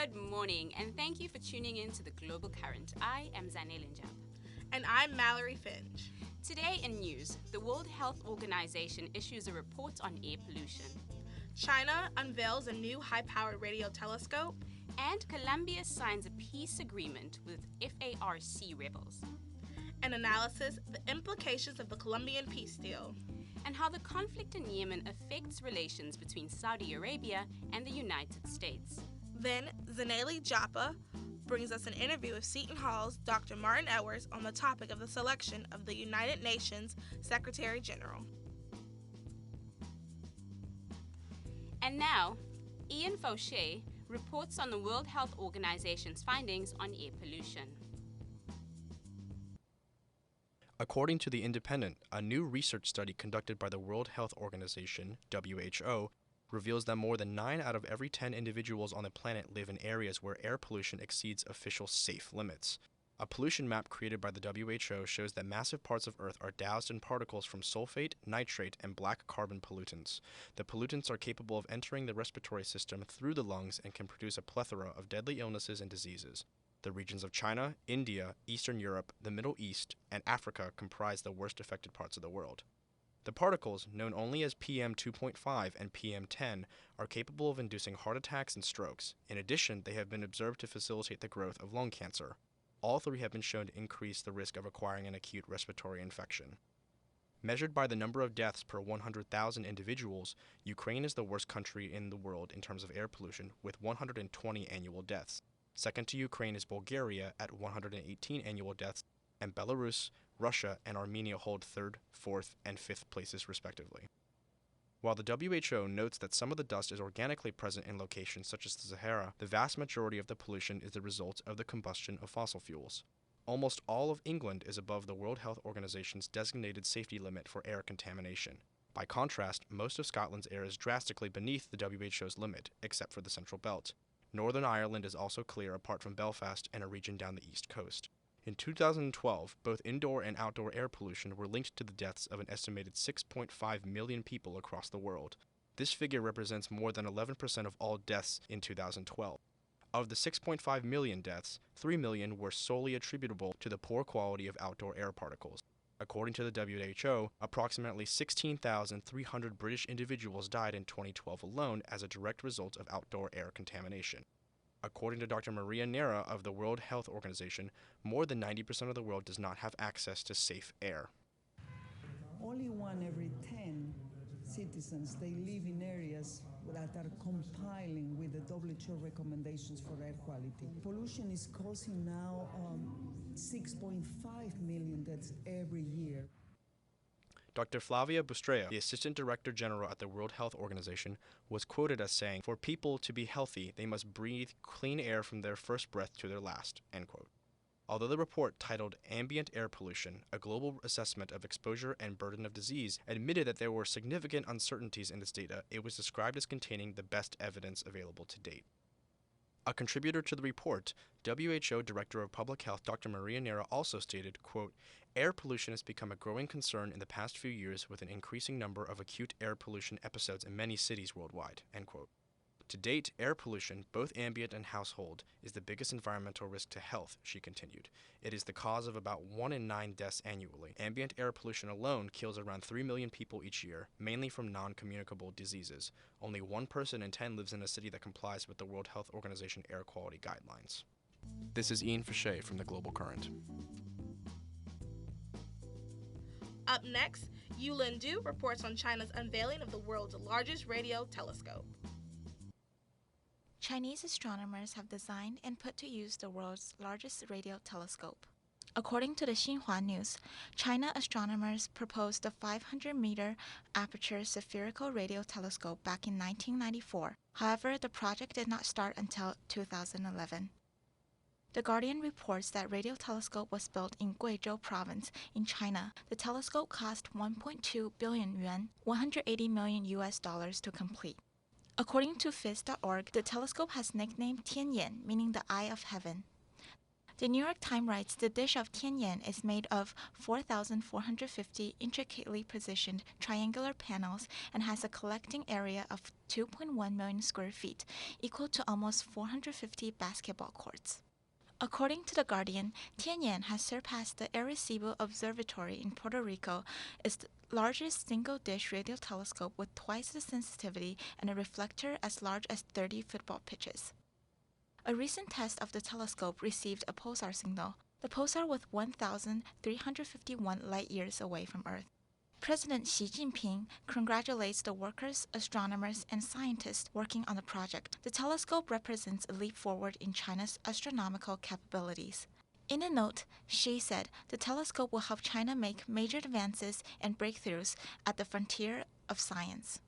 Good morning, and thank you for tuning in to the Global Current. I am Zanele Njap. And I'm Mallory Finch. Today in news, the World Health Organization issues a report on air pollution. China unveils a new high-powered radio telescope. And Colombia signs a peace agreement with FARC rebels. An analysis of the implications of the Colombian peace deal. And how the conflict in Yemen affects relations between Saudi Arabia and the United States. Then, Zanele Japa brings us an interview with Seton Hall's Dr. Martin Edwards on the topic of the selection of the United Nations Secretary General. And now, Ian Fauché reports on the World Health Organization's findings on air pollution. According to The Independent, a new research study conducted by the World Health Organization, WHO, reveals that more than 9 out of every 10 individuals on the planet live in areas where air pollution exceeds official safe limits. A pollution map created by the WHO shows that massive parts of Earth are doused in particles from sulfate, nitrate, and black carbon pollutants. The pollutants are capable of entering the respiratory system through the lungs and can produce a plethora of deadly illnesses and diseases. The regions of China, India, Eastern Europe, the Middle East, and Africa comprise the worst affected parts of the world. The particles, known only as PM2.5 and PM10, are capable of inducing heart attacks and strokes. In addition, they have been observed to facilitate the growth of lung cancer. All three have been shown to increase the risk of acquiring an acute respiratory infection. Measured by the number of deaths per 100,000 individuals, Ukraine is the worst country in the world in terms of air pollution, with 120 annual deaths. Second to Ukraine is Bulgaria at 118 annual deaths, and Belarus, Russia, and Armenia hold 3rd, 4th, and 5th places respectively. While the WHO notes that some of the dust is organically present in locations such as the Sahara, the vast majority of the pollution is the result of the combustion of fossil fuels. Almost all of England is above the World Health Organization's designated safety limit for air contamination. By contrast, most of Scotland's air is drastically beneath the WHO's limit, except for the Central Belt. Northern Ireland is also clear apart from Belfast and a region down the east coast. In 2012, both indoor and outdoor air pollution were linked to the deaths of an estimated 6.5 million people across the world. This figure represents more than 11% of all deaths in 2012. Of the 6.5 million deaths, 3 million were solely attributable to the poor quality of outdoor air particles. According to the WHO, approximately 16,300 British individuals died in 2012 alone as a direct result of outdoor air contamination. According to Dr. Maria Neira of the World Health Organization, more than 90% of the world does not have access to safe air. Only 1 every 10 citizens, they live in areas that are compiling with the WHO recommendations for air quality. Pollution is causing now 6.5 million deaths every year. Dr. Flavia Bustrea, the Assistant Director General at the World Health Organization, was quoted as saying, "For people to be healthy, they must breathe clean air from their first breath to their last," end quote. Although the report titled Ambient Air Pollution, a Global Assessment of Exposure and Burden of Disease, admitted that there were significant uncertainties in its data, it was described as containing the best evidence available to date. A contributor to the report, WHO Director of Public Health Dr. Maria Neira also stated, quote, "Air pollution has become a growing concern in the past few years with an increasing number of acute air pollution episodes in many cities worldwide," end quote. To date, air pollution, both ambient and household, is the biggest environmental risk to health, she continued. It is the cause of about 1 in 9 deaths annually. Ambient air pollution alone kills around 3 million people each year, mainly from non-communicable diseases. Only 1 person in 10 lives in a city that complies with the World Health Organization air quality guidelines. This is Ian Fauché from the Global Current. Up next, Yulin Du reports on China's unveiling of the world's largest radio telescope. Chinese astronomers have designed and put to use the world's largest radio telescope. According to the Xinhua News, China astronomers proposed the 500-meter aperture spherical radio telescope back in 1994. However, the project did not start until 2011. The Guardian reports that radio telescope was built in Guizhou province in China. The telescope cost 1.2 billion yuan, $180 million to complete. According to phys.org, the telescope has nicknamed Tianyan, meaning the eye of heaven. The New York Times writes the dish of Tianyan is made of 4,450 intricately positioned triangular panels and has a collecting area of 2.1 million square feet, equal to almost 450 basketball courts. According to The Guardian, Tianyan has surpassed the Arecibo Observatory in Puerto Rico as the largest single-dish radio telescope with twice the sensitivity and a reflector as large as 30 football pitches. A recent test of the telescope received a pulsar signal, the pulsar was 1,351 light-years away from Earth. President Xi Jinping congratulates the workers, astronomers, and scientists working on the project. The telescope represents a leap forward in China's astronomical capabilities. In a note, Xi said the telescope will help China make major advances and breakthroughs at the frontier of science.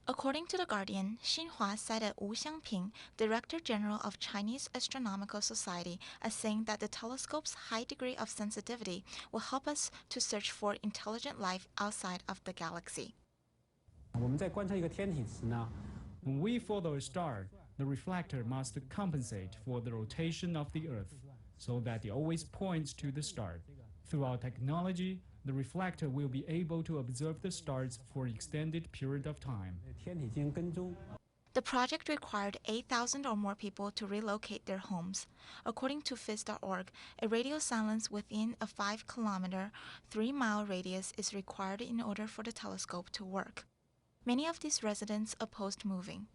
According to The Guardian, Xinhua cited Wu Xiangping, Director General of Chinese Astronomical Society, as saying that the telescope's high degree of sensitivity will help us to search for intelligent life outside of the galaxy. 我们在观察一个天体时呢 When we follow a star, the reflector must compensate for the rotation of the Earth so that it always points to the star. Through our technology, the reflector will be able to observe the stars for an extended period of time. 天体进行跟踪。 The project required 8,000 or more people to relocate their homes. According to phys.org, a radio silence within a 5-kilometer, 3-mile radius is required in order for the telescope to work. Many of these residents opposed moving.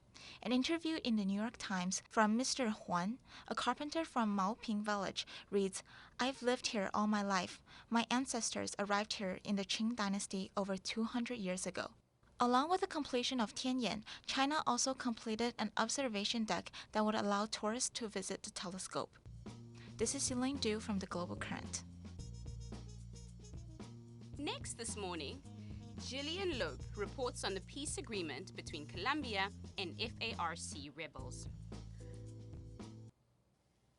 An interview in the New York Times from Mr. Huan, a carpenter from Maoping village, reads, "I've lived here all my life. My ancestors arrived here in the Qing dynasty over 200 years ago." Along with the completion of Tianyan, China also completed an observation deck that would allow tourists to visit the telescope. This is Elaine Du from the Global Current. Next this morning, Gillian Loeb reports on the peace agreement between Colombia and FARC rebels.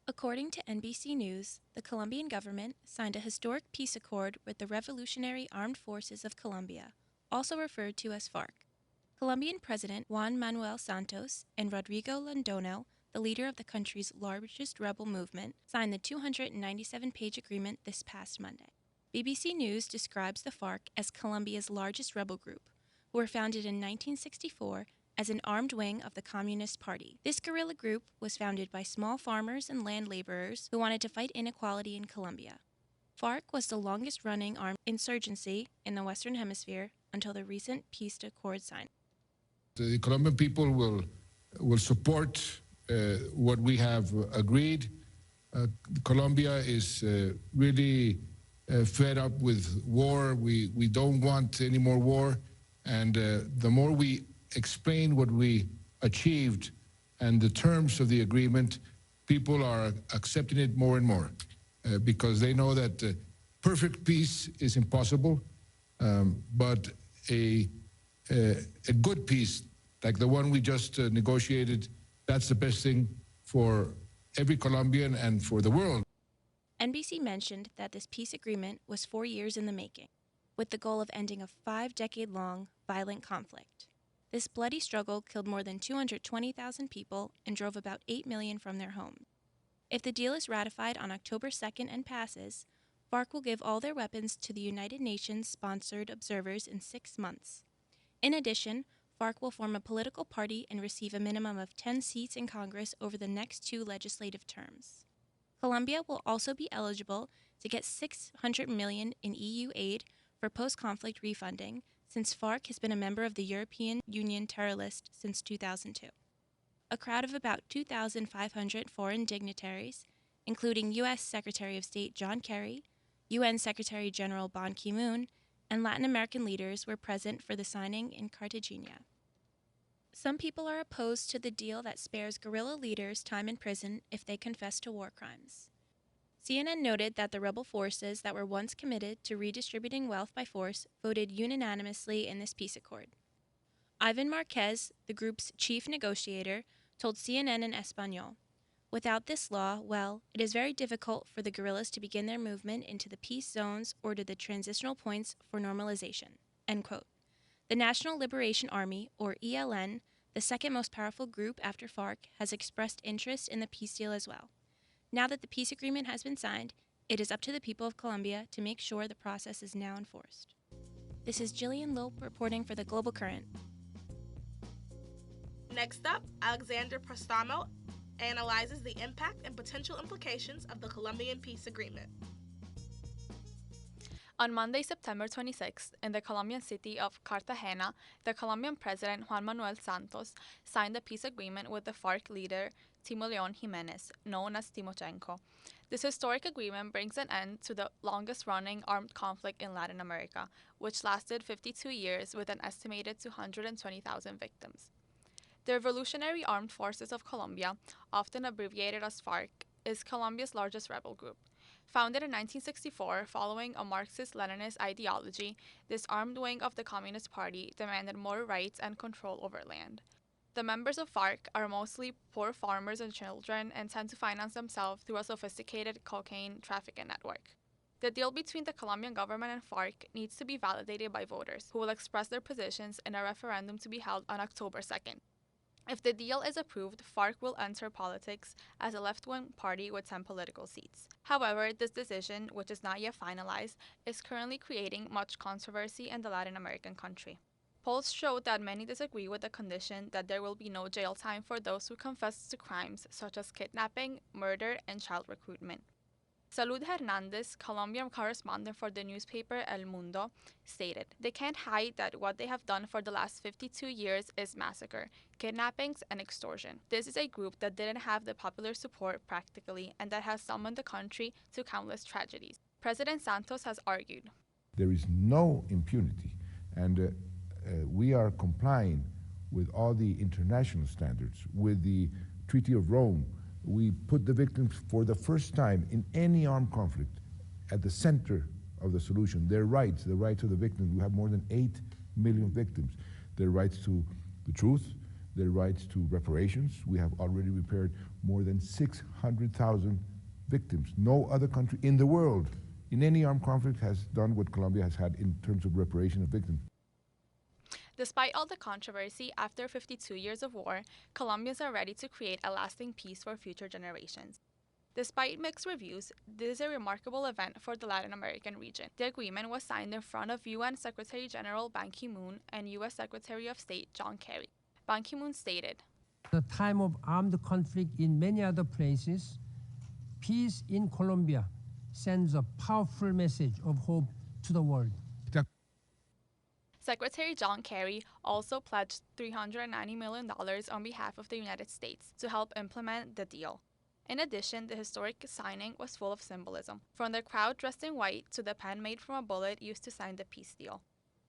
According to NBC News, the Colombian government signed a historic peace accord with the Revolutionary Armed Forces of Colombia, also referred to as FARC. Colombian President Juan Manuel Santos and Rodrigo Londono, the leader of the country's largest rebel movement, signed the 297-page agreement this past Monday. BBC News describes the FARC as Colombia's largest rebel group, who were founded in 1964 as an armed wing of the Communist Party. This guerrilla group was founded by small farmers and land laborers who wanted to fight inequality in Colombia. FARC was the longest-running armed insurgency in the Western Hemisphere until the recent peace accord signing. The Colombian people will support what we have agreed. Colombia is really fed up with war. We don't want any more war. And the more we explain what we achieved and the terms of the agreement, people are accepting it more and more because they know that perfect peace is impossible, but a good peace, like the one we just negotiated, that's the best thing for every Colombian and for the world. NBC mentioned that this peace agreement was 4 years in the making, with the goal of ending a 5-decade-long violent conflict. This bloody struggle killed more than 220,000 people and drove about 8 million from their homes. If the deal is ratified on October 2nd and passes, FARC will give all their weapons to the United Nations-sponsored observers in 6 months. In addition, FARC will form a political party and receive a minimum of 10 seats in Congress over the next 2 legislative terms. Colombia will also be eligible to get $600 million in EU aid for post-conflict refunding, since FARC has been a member of the European Union terror list since 2002. A crowd of about 2,500 foreign dignitaries, including U.S. Secretary of State John Kerry, UN Secretary General Ban Ki-moon, and Latin American leaders were present for the signing in Cartagena. Some people are opposed to the deal that spares guerrilla leaders time in prison if they confess to war crimes. CNN noted that the rebel forces that were once committed to redistributing wealth by force voted unanimously in this peace accord. Ivan Marquez, the group's chief negotiator, told CNN in Espanol, "Without this law, well, it is very difficult for the guerrillas to begin their movement into the peace zones or to the transitional points for normalization." End quote. The National Liberation Army, or ELN, the second most powerful group after FARC, has expressed interest in the peace deal as well. Now that the peace agreement has been signed, it is up to the people of Colombia to make sure the process is now enforced. This is Jillian Lope reporting for the Global Current. Next up, Alexander Prostamo analyzes the impact and potential implications of the Colombian peace agreement. On Monday, September 26th, in the Colombian city of Cartagena, the Colombian president Juan Manuel Santos signed a peace agreement with the FARC leader Timo Leon Jimenez, known as Timochenko. This historic agreement brings an end to the longest-running armed conflict in Latin America, which lasted 52 years with an estimated 220,000 victims. The Revolutionary Armed Forces of Colombia, often abbreviated as FARC, is Colombia's largest rebel group. Founded in 1964 following a Marxist-Leninist ideology, this armed wing of the Communist Party demanded more rights and control over land. The members of FARC are mostly poor farmers and children and tend to finance themselves through a sophisticated cocaine trafficking network. The deal between the Colombian government and FARC needs to be validated by voters, who will express their positions in a referendum to be held on October 2nd. If the deal is approved, FARC will enter politics as a left-wing party with 10 political seats. However, this decision, which is not yet finalized, is currently creating much controversy in the Latin American country. Polls show that many disagree with the condition that there will be no jail time for those who confess to crimes such as kidnapping, murder, and child recruitment. Salud Hernandez, Colombian correspondent for the newspaper El Mundo, stated, "They can't hide that what they have done for the last 52 years is massacre, kidnappings, and extortion. This is a group that didn't have the popular support practically and that has summoned the country to countless tragedies." President Santos has argued, "There is no impunity, and we are complying with all the international standards, with the Treaty of Rome. We put the victims for the first time in any armed conflict at the center of the solution. Their rights, the rights of the victims. We have more than 8 million victims. Their rights to the truth, their rights to reparations. We have already repaired more than 600,000 victims. No other country in the world in any armed conflict has done what Colombia has had in terms of reparation of victims." Despite all the controversy, after 52 years of war, Colombians are ready to create a lasting peace for future generations. Despite mixed reviews, this is a remarkable event for the Latin American region. The agreement was signed in front of UN Secretary General Ban Ki-moon and U.S. Secretary of State John Kerry. Ban Ki-moon stated, "The time of armed conflict in many other places, peace in Colombia sends a powerful message of hope to the world." Secretary John Kerry also pledged $390 million on behalf of the United States to help implement the deal. In addition, the historic signing was full of symbolism, from the crowd dressed in white to the pen made from a bullet used to sign the peace deal.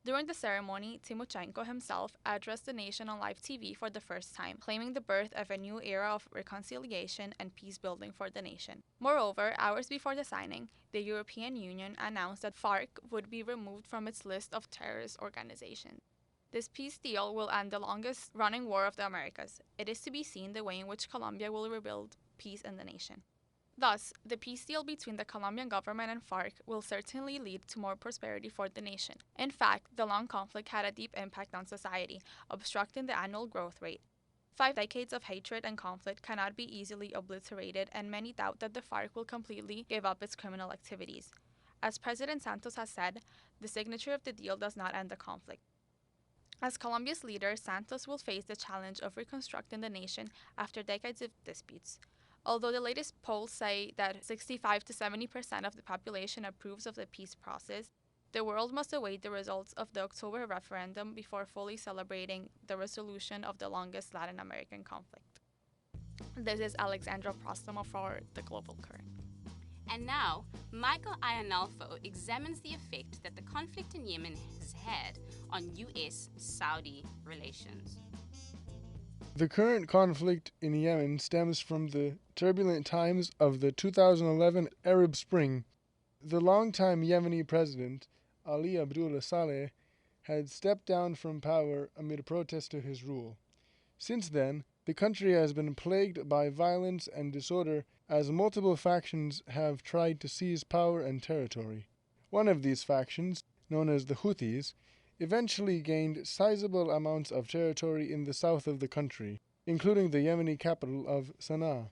During the ceremony, Timochenko himself addressed the nation on live TV for the first time, claiming the birth of a new era of reconciliation and peace building for the nation. Moreover, hours before the signing, the European Union announced that FARC would be removed from its list of terrorist organizations. This peace deal will end the longest-running war of the Americas. It is to be seen the way in which Colombia will rebuild peace in the nation. Thus, the peace deal between the Colombian government and FARC will certainly lead to more prosperity for the nation. In fact, the long conflict had a deep impact on society, obstructing the annual growth rate. 5 decades of hatred and conflict cannot be easily obliterated, and many doubt that the FARC will completely give up its criminal activities. As President Santos has said, the signature of the deal does not end the conflict. As Colombia's leader, Santos will face the challenge of reconstructing the nation after decades of disputes. Although the latest polls say that 65 to 70% of the population approves of the peace process, the world must await the results of the October referendum before fully celebrating the resolution of the longest Latin American conflict. This is Alexandra Prostamo for the Global Current. And now, Michael Ayanalfo examines the effect that the conflict in Yemen has had on U.S.-Saudi relations. The current conflict in Yemen stems from the turbulent times of the 2011 Arab Spring. The longtime Yemeni president, Ali Abdullah Saleh, had stepped down from power amid protests to his rule. Since then, the country has been plagued by violence and disorder as multiple factions have tried to seize power and territory. One of these factions, known as the Houthis, eventually gained sizable amounts of territory in the south of the country, including the Yemeni capital of Sana'a.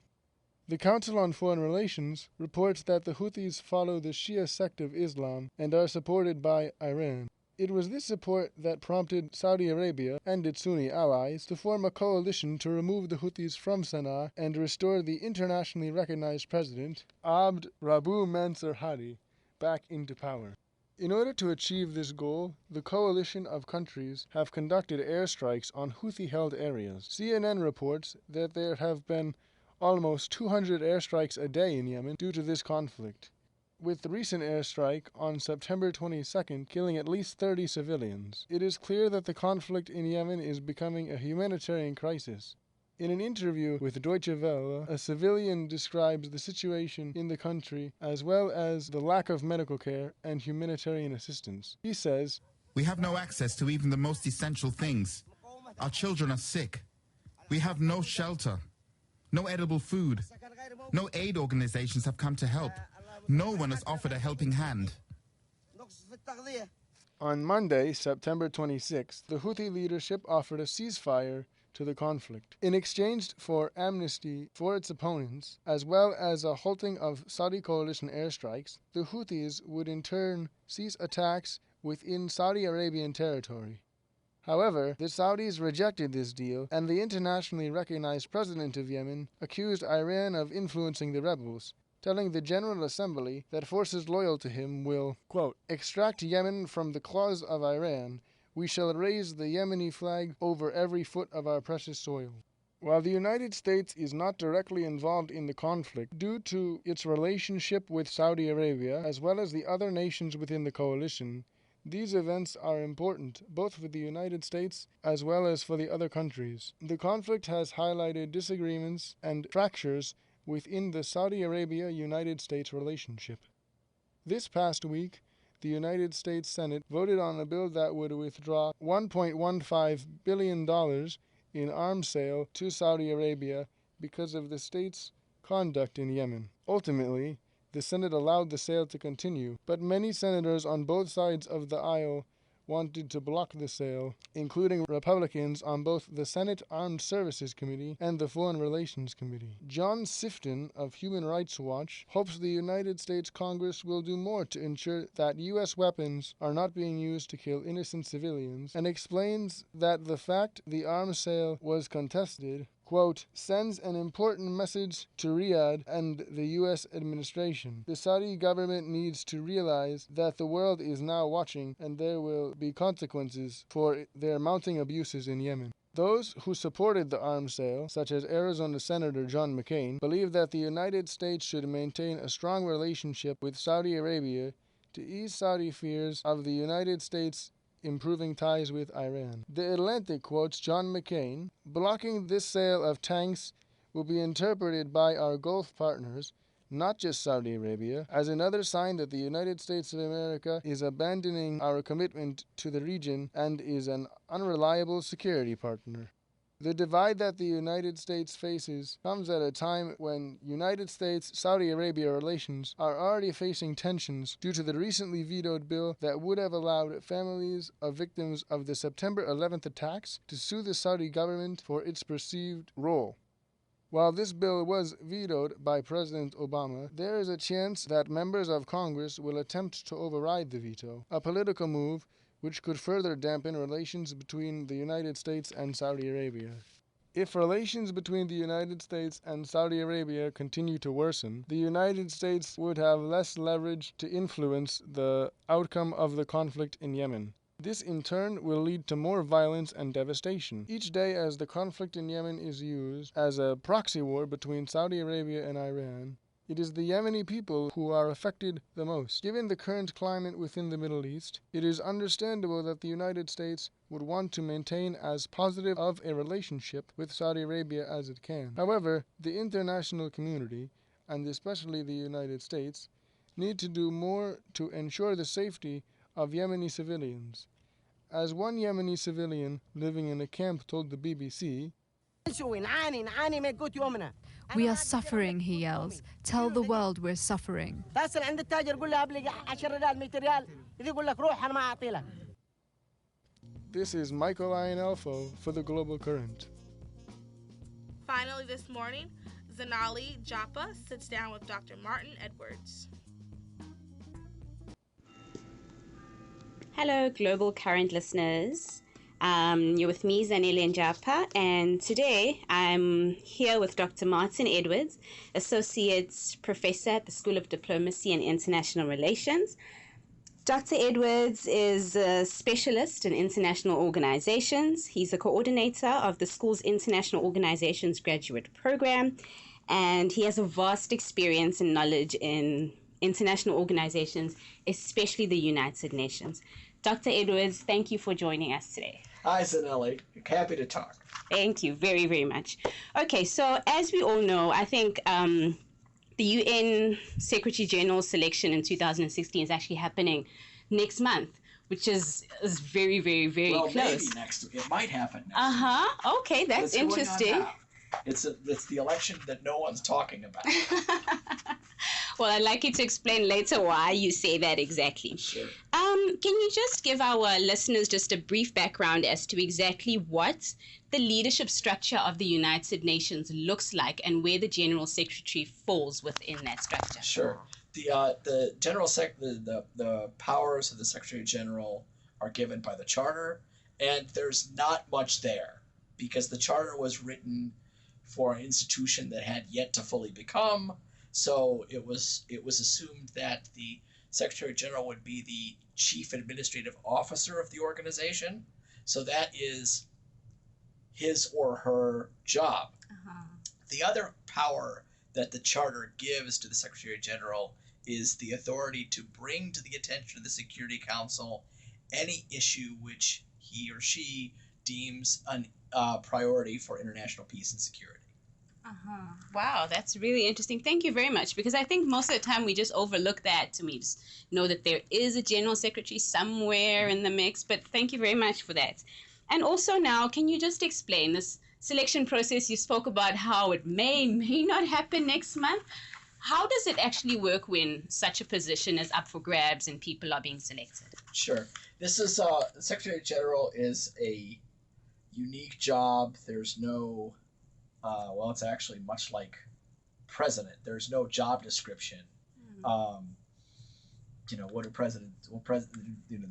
The Council on Foreign Relations reports that the Houthis follow the Shia sect of Islam and are supported by Iran. It was this support that prompted Saudi Arabia and its Sunni allies to form a coalition to remove the Houthis from Sana'a and restore the internationally recognized president, Abd Rabbu Mansur Hadi, back into power. In order to achieve this goal, the coalition of countries have conducted airstrikes on Houthi-held areas. CNN reports that there have been almost 200 airstrikes a day in Yemen due to this conflict, with the recent airstrike on September 22nd killing at least 30 civilians. It is clear that the conflict in Yemen is becoming a humanitarian crisis. In an interview with Deutsche Welle, a civilian describes the situation in the country as well as the lack of medical care and humanitarian assistance. He says, "We have no access to even the most essential things. Our children are sick. We have no shelter, no edible food. No aid organizations have come to help. No one has offered a helping hand." On Monday, September 26th, the Houthi leadership offered a ceasefire to the conflict. In exchange for amnesty for its opponents, as well as a halting of Saudi coalition airstrikes, the Houthis would in turn cease attacks within Saudi Arabian territory. However, the Saudis rejected this deal, and the internationally recognized president of Yemen accused Iran of influencing the rebels, telling the General Assembly that forces loyal to him will, quote, "extract Yemen from the claws of Iran. We shall raise the Yemeni flag over every foot of our precious soil." While the United States is not directly involved in the conflict due to its relationship with Saudi Arabia, as well as the other nations within the coalition, these events are important both for the United States as well as for the other countries. The conflict has highlighted disagreements and fractures within the Saudi Arabia-United States relationship. This past week, the United States Senate voted on a bill that would withdraw $1.15 billion in arms sale to Saudi Arabia because of the state's conduct in Yemen. Ultimately, the Senate allowed the sale to continue, but many senators on both sides of the aisle wanted to block the sale, including Republicans on both the Senate Armed Services Committee and the Foreign Relations Committee. John Sifton of Human Rights Watch hopes the United States Congress will do more to ensure that U.S. weapons are not being used to kill innocent civilians, and explains that the fact the arms sale was contested, quote, "sends an important message to Riyadh and the U.S. administration. The Saudi government needs to realize that the world is now watching and there will be consequences for their mounting abuses in Yemen." Those who supported the arms sale, such as Arizona Senator John McCain, believe that the United States should maintain a strong relationship with Saudi Arabia to ease Saudi fears of the United States improving ties with Iran. The Atlantic quotes John McCain, "blocking this sale of tanks will be interpreted by our Gulf partners, not just Saudi Arabia, as another sign that the United States of America is abandoning our commitment to the region and is an unreliable security partner." The divide that the United States faces comes at a time when United States-Saudi Arabia relations are already facing tensions due to the recently vetoed bill that would have allowed families of victims of the September 11th attacks to sue the Saudi government for its perceived role. While this bill was vetoed by President Obama, there is a chance that members of Congress will attempt to override the veto, a political move which could further dampen relations between the United States and Saudi Arabia. If relations between the United States and Saudi Arabia continue to worsen, the United States would have less leverage to influence the outcome of the conflict in Yemen. This in turn will lead to more violence and devastation. Each day as the conflict in Yemen is used as a proxy war between Saudi Arabia and Iran, it is the Yemeni people who are affected the most. Given the current climate within the Middle East, it is understandable that the United States would want to maintain as positive of a relationship with Saudi Arabia as it can. However, the international community, and especially the United States, need to do more to ensure the safety of Yemeni civilians. As one Yemeni civilian living in a camp told the BBC, "We are suffering," he yells. "Tell the world we're suffering." This is Michael Ianelfo for the Global Current. Finally this morning, Zanali Joppa sits down with Dr. Martin Edwards. Hello, Global Current listeners. You're with me, Zanele Njapa, and today I'm here with Dr. Martin Edwards, Associate Professor at the School of Diplomacy and International Relations. Dr. Edwards is a specialist in international organizations. He's a coordinator of the school's International Organizations graduate program, and he has a vast experience and knowledge in international organizations, especially the United Nations. Dr. Edwards, thank you for joining us today. Hi, Zanelli. Happy to talk. Thank you very, very much. Okay, so as we all know, I think the UN Secretary General's selection in 2016 is actually happening next month, which is very, very, very close. Maybe it might happen next week. Okay, that's interesting. It's the election that no one's talking about. Well, I'd like you to explain later why you say that exactly. Sure. Can you just give our listeners just a brief background as to exactly what the leadership structure of the United Nations looks like and where the General Secretary falls within that structure? Sure. The the powers of the Secretary General are given by the Charter, and there's not much there because the Charter was written for an institution that had yet to fully become. So it was assumed that the Secretary General would be the chief administrative officer of the organization. So that is his or her job. The other power that the Charter gives to the Secretary General is the authority to bring to the attention of the Security Council any issue which he or she deems a priority for international peace and security. Wow, that's really interesting. Thank you very much, because I think most of the time we just overlook that. We just know that there is a General Secretary somewhere in the mix, but thank you very much for that. And also now, can you just explain this selection process? You spoke about how it may not happen next month. How does it actually work when such a position is up for grabs and people are being selected? Sure. This is the Secretary General is a unique job. There's no it's actually much like president. There's no job description. The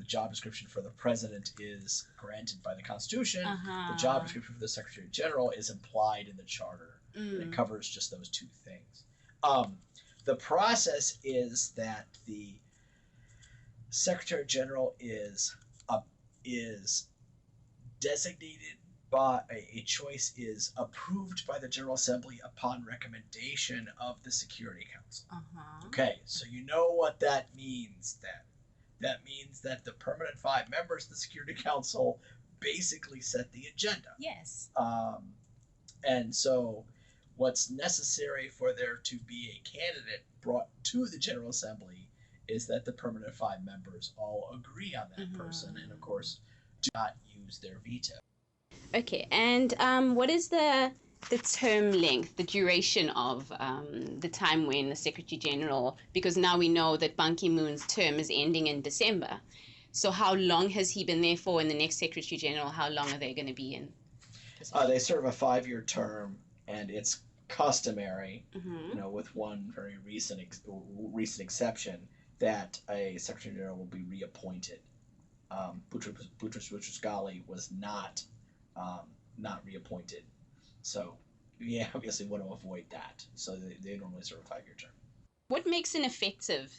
job description for the president is granted by the Constitution. The job description for the Secretary General is implied in the Charter. And it covers just those two things. The process is that the Secretary General is designated by a choice is approved by the General Assembly upon recommendation of the Security Council. Okay, so you know what that means then. That means that the permanent 5 members of the Security Council basically set the agenda. Yes. And so what's necessary for there to be a candidate brought to the General Assembly is that the permanent 5 members all agree on that person and, of course, do not use their veto. Okay, and what is the term length, the duration of the time when the Secretary General, because now we know that Ban Ki-moon's term is ending in December. So how long has he been there for, and the next Secretary General, how long are they going to be in? They serve a 5-year term, and it's customary, with one very recent exception, that a Secretary General will be reappointed. Boutros Ghali was not reappointed. So, yeah, obviously want to avoid that. So they normally serve a 5-year term. What makes an effective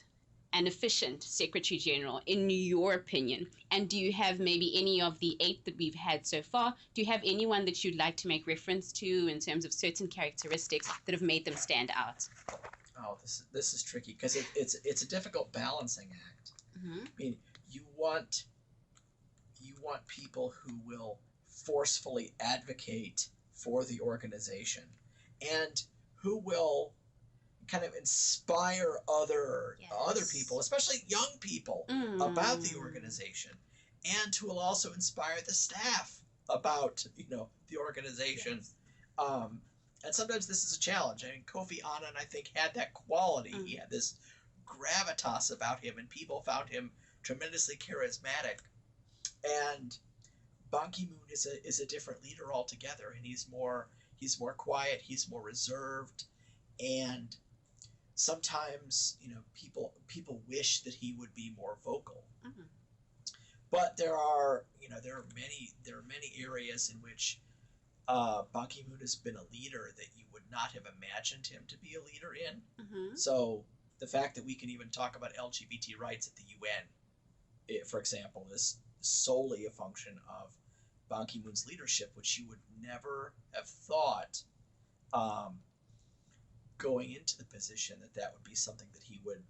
and efficient Secretary General, in your opinion? And do you have maybe any of the 8 that we've had so far? Do you have anyone that you'd like to make reference to in terms of certain characteristics that have made them stand out? Oh, this is tricky because it's a difficult balancing act. I mean, you want people who will forcefully advocate for the organization and who will kind of inspire other people, especially young people, about the organization, and who will also inspire the staff about the organization. And sometimes this is a challenge. I mean, Kofi Annan, I think, had that quality. He had this gravitas about him, and people found him tremendously charismatic. And Ban Ki-moon is a different leader altogether, and he's more quiet, he's more reserved. And sometimes, people wish that he would be more vocal. Mhm. But there are many areas in which Ban Ki-moon has been a leader that you would not have imagined him to be a leader in. Mhm. So the fact that we can even talk about LGBT rights at the UN, for example, is solely a function of Ban Ki-moon's leadership, which you would never have thought going into the position that would be something that he would,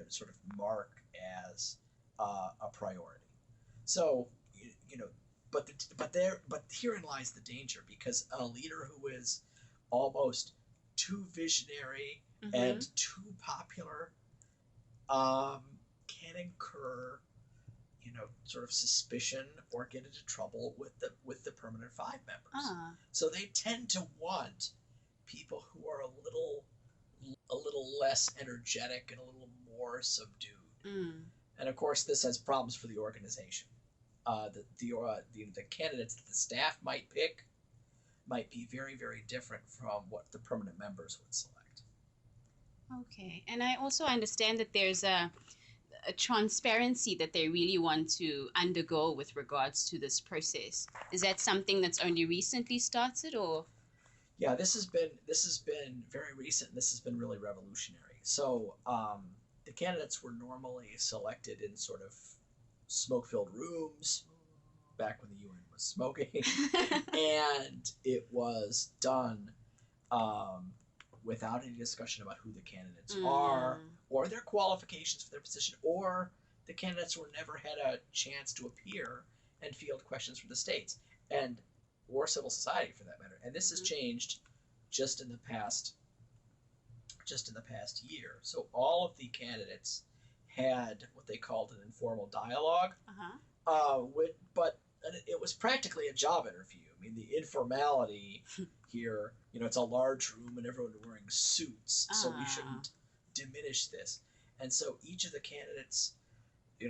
sort of mark as a priority. So, but herein lies the danger, because a leader who is almost too visionary and too popular can incur, sort of suspicion or get into trouble with the Permanent Five members. So they tend to want people who are a little less energetic and a little more subdued. And of course, this has problems for the organization. The candidates that the staff might pick might be very, very different from what the permanent members would select. Okay, and I also understand that there's a transparency that they really want to undergo with regards to this process. Is that something that's only recently started, or? Yeah, this has been very recent. This has been really revolutionary. So the candidates were normally selected in sort of smoke-filled rooms back when the UN was smoking, and it was done without any discussion about who the candidates are or their qualifications for their position, or the candidates were never had a chance to appear and field questions from the states or civil society for that matter. And this has changed just in the past year. So all of the candidates had what they called an informal dialogue, but it was practically a job interview. I mean, the informality here, it's a large room and everyone wearing suits, so we shouldn't diminish this. And so each of the candidates,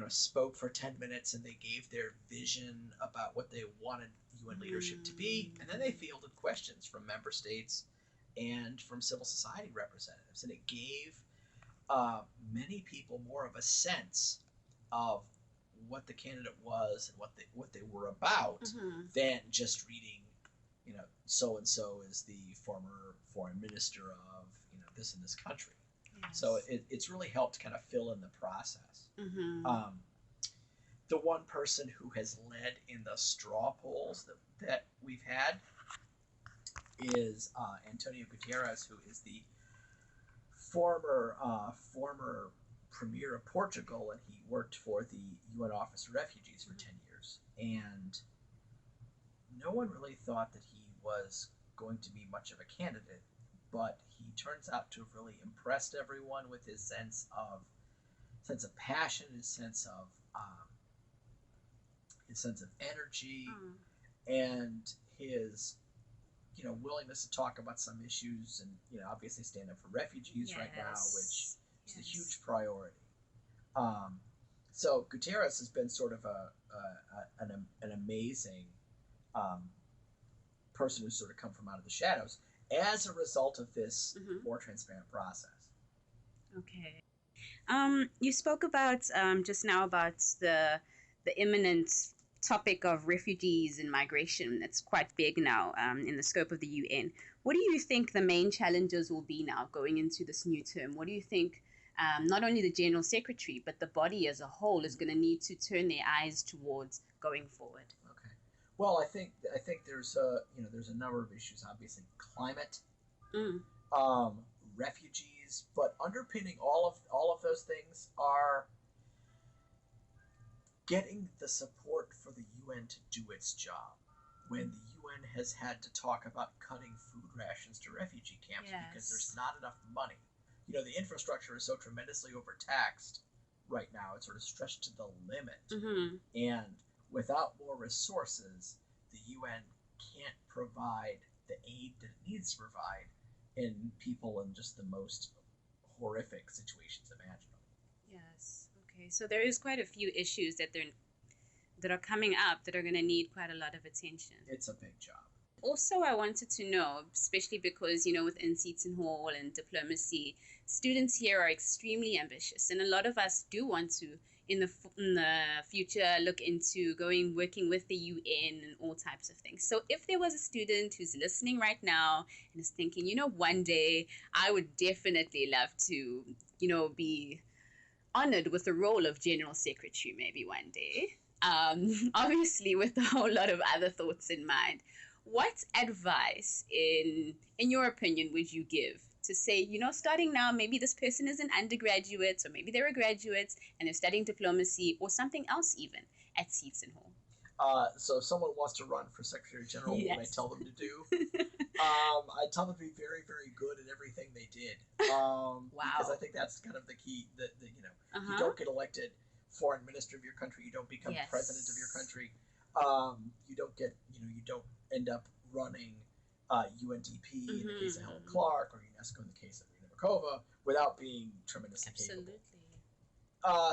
spoke for 10 minutes and they gave their vision about what they wanted UN leadership to be, and then they fielded questions from member states and from civil society representatives, and it gave many people more of a sense of what the candidate was and what they were about than just reading, so and so is the former foreign minister of this and this country. Yes. So it's really helped kind of fill in the process. The one person who has led in the straw polls that we've had is Antonio Guterres, who is the former premier of Portugal, and he worked for the UN Office of Refugees for 10 years. And no one really thought that he was going to be much of a candidate, but he turns out to have really impressed everyone with his sense of passion, his sense of energy, and his willingness to talk about some issues, and obviously stand up for refugees right now, which is a huge priority. So Guterres has been sort of an amazing person who's sort of come from out of the shadows as a result of this more transparent process. Okay. You spoke about just now about the imminent topic of refugees and migration. That's quite big now in the scope of the UN. What do you think the main challenges will be now going into this new term? What do you think not only the General Secretary, but the body as a whole is going to need to turn their eyes towards going forward? Okay. Well, I think there's a number of issues. Obviously, climate, refugees, but underpinning all of those things are getting the support for the UN to do its job. When the UN has had to talk about cutting food rations to refugee camps because there's not enough money. The infrastructure is so tremendously overtaxed right now; it's sort of stretched to the limit. And without more resources, the UN can't provide the aid that it needs to provide in people in just the most horrific situations imaginable. Yes. Okay. So there is quite a few issues that are coming up that are going to need quite a lot of attention. It's a big job. Also, I wanted to know, especially because, within Seton Hall and diplomacy, students here are extremely ambitious. And a lot of us do want to, in the future, look into working with the UN and all types of things. So if there was a student who's listening right now and is thinking, one day I would definitely love to, be honored with the role of General Secretary maybe one day, obviously with a whole lot of other thoughts in mind. What advice, in your opinion, would you give to say, starting now, maybe this person is an undergraduate or maybe they're a graduate and they're studying diplomacy or something else even at Seton Hall? So if someone wants to run for Secretary General, Yes. what I tell them to do? I tell them to be very, very good at everything they did. Wow. Because I think that's kind of the key. That Uh-huh. you don't get elected foreign minister of your country. You don't become Yes. president of your country. You don't get, you don't end up running UNDP in the case of Helen Clark or UNESCO in the case of Rina Bakova without being tremendously capable.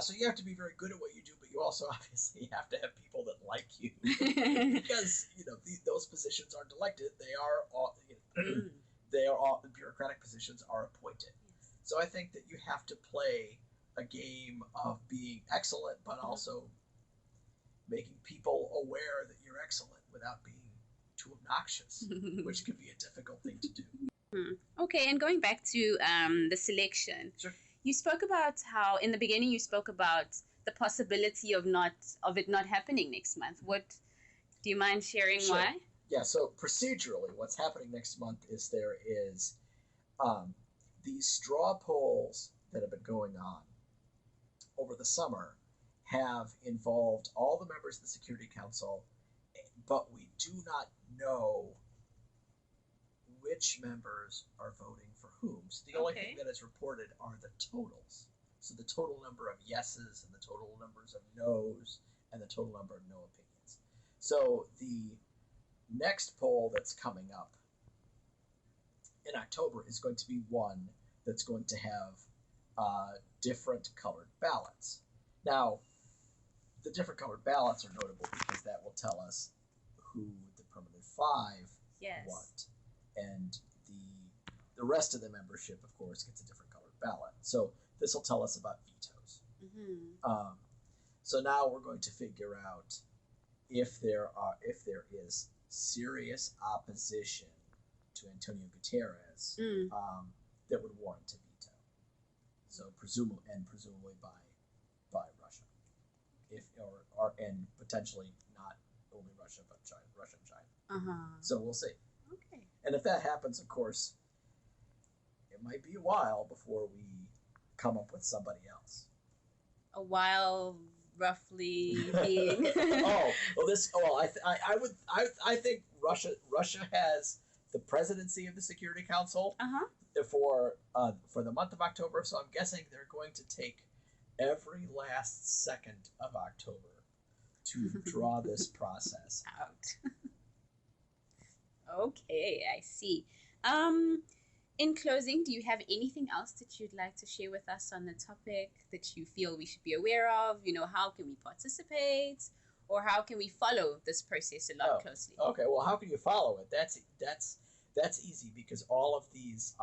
So you have to be very good at what you do, but you also obviously have to have people that like you because those positions aren't elected; they are all they are all bureaucratic positions are appointed. So I think that you have to play a game of being excellent, but also making people aware that you're excellent without being too obnoxious, which could be a difficult thing to do. Okay, and going back to the selection, Sure. You spoke about how in the beginning you spoke about the possibility of it not happening next month. Do you mind sharing Sure. why? Yeah, so procedurally, what's happening next month is there is these straw polls that have been going on over the summer have involved all the members of the Security Council, but we do not know which members are voting for whom. So the only thing that is reported are the totals. So the total number of yeses and the total numbers of noes and the total number of no opinions. So the next poll that's coming up in October is going to be one that's going to have different colored ballots. Now, the different colored ballots are notable because that will tell us who the permanent five want. And the rest of the membership, of course, gets a different colored ballot. So this will tell us about vetoes. So now we're going to figure out if there is serious opposition to Antonio Guterres that would warrant a veto. So presumably by Russia, and potentially not only Russia but China, Russia and China. So we'll see. Okay. And if that happens, of course, it might be a while before we come up with somebody else. A while, roughly being. I think Russia has the presidency of the Security Council for the month of October. So I'm guessing they're going to take every last second of October to draw this process out. Okay, I see. In closing, do you have anything else that you'd like to share with us on the topic that you feel we should be aware of? How can we participate, or how can we follow this process a lot closely? Okay, well, how can you follow it? That's easy because all of these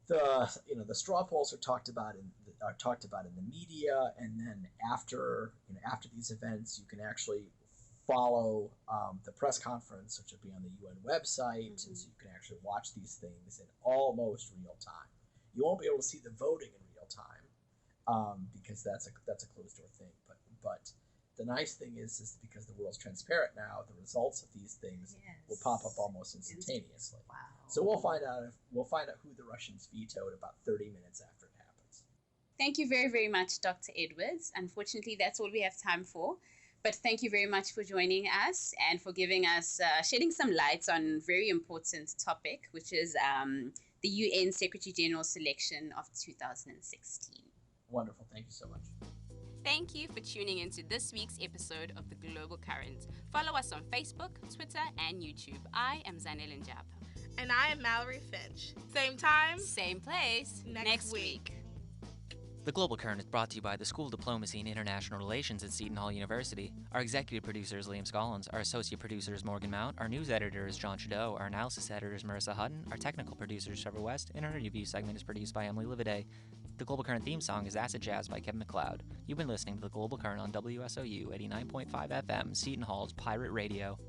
the straw polls are talked about in the media, and then after these events, you can actually follow the press conference, which will be on the UN website, and so you can actually watch these things in almost real time. You won't be able to see the voting in real time because that's a closed door thing. But the nice thing is because the world's transparent now, the results of these things will pop up almost instantaneously. Wow. So we'll find out who the Russians vetoed about 30 minutes after it happens. Thank you very, very much, Dr. Edwards. Unfortunately, that's all we have time for. But thank you very much for joining us and for giving us, shedding some light on a very important topic, which is the UN Secretary General selection of 2016. Wonderful. Thank you so much. Thank you for tuning into this week's episode of The Global Current. Follow us on Facebook, Twitter, and YouTube. I am Zanele Njapa. And I am Mallory Finch. Same time, same place, next week. The Global Current is brought to you by the School of Diplomacy and International Relations at Seton Hall University. Our executive producer is Liam Scollins. Our associate producer is Morgan Mount. Our news editor is John Trudeau. Our analysis editor is Marissa Hutton. Our technical producer is Trevor West. And our interview segment is produced by Emily Lividay. The Global Current theme song is Acid Jazz by Kevin MacLeod. You've been listening to the Global Current on WSOU 89.5 FM, Seton Hall's Pirate Radio.